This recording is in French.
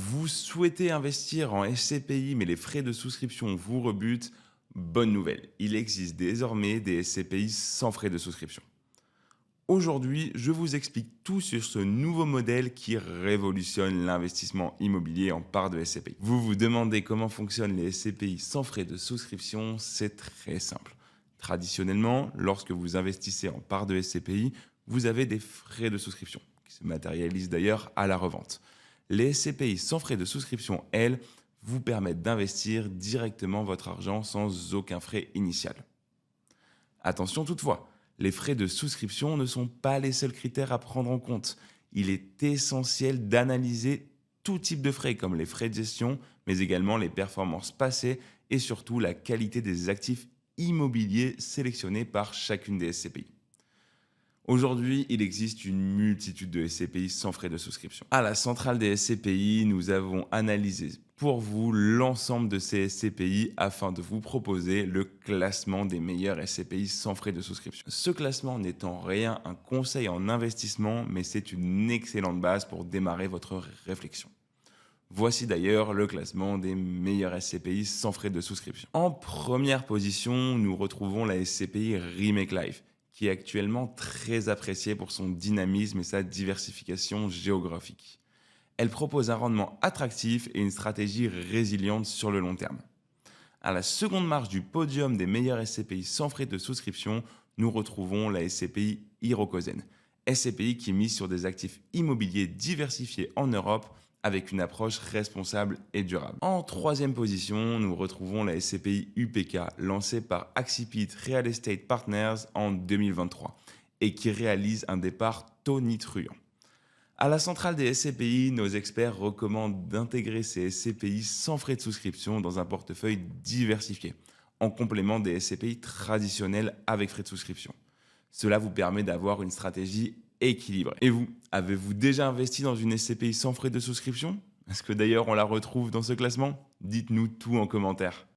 Vous souhaitez investir en SCPI, mais les frais de souscription vous rebutent? Bonne nouvelle, il existe désormais des SCPI sans frais de souscription. Aujourd'hui, je vous explique tout sur ce nouveau modèle qui révolutionne l'investissement immobilier en part de SCPI. Vous vous demandez comment fonctionnent les SCPI sans frais de souscription? C'est très simple. Traditionnellement, lorsque vous investissez en part de SCPI, vous avez des frais de souscription, qui se matérialisent d'ailleurs à la revente. Les SCPI sans frais de souscription, elles, vous permettent d'investir directement votre argent sans aucun frais initial. Attention toutefois, les frais de souscription ne sont pas les seuls critères à prendre en compte. Il est essentiel d'analyser tout type de frais, comme les frais de gestion, mais également les performances passées et surtout la qualité des actifs immobiliers sélectionnés par chacune des SCPI. Aujourd'hui, il existe une multitude de SCPI sans frais de souscription. À la centrale des SCPI, nous avons analysé pour vous l'ensemble de ces SCPI afin de vous proposer le classement des meilleurs SCPI sans frais de souscription. Ce classement n'est en rien un conseil en investissement, mais c'est une excellente base pour démarrer votre réflexion. Voici d'ailleurs le classement des meilleurs SCPI sans frais de souscription. En première position, nous retrouvons la SCPI Remake Life, qui est actuellement très appréciée pour son dynamisme et sa diversification géographique. Elle propose un rendement attractif et une stratégie résiliente sur le long terme. À la seconde marche du podium des meilleurs SCPI sans frais de souscription, nous retrouvons la SCPI Hirokozen, SCPI qui mise sur des actifs immobiliers diversifiés en Europe avec une approche responsable et durable. En troisième position, nous retrouvons la SCPI UPK lancée par Accipit Real Estate Partners en 2023 et qui réalise un départ tonitruant. À la centrale des SCPI, nos experts recommandent d'intégrer ces SCPI sans frais de souscription dans un portefeuille diversifié, en complément des SCPI traditionnels avec frais de souscription. Cela vous permet d'avoir une stratégie équilibrée. Et vous, avez-vous déjà investi dans une SCPI sans frais de souscription? Est-ce que d'ailleurs on la retrouve dans ce classement? Dites-nous tout en commentaire.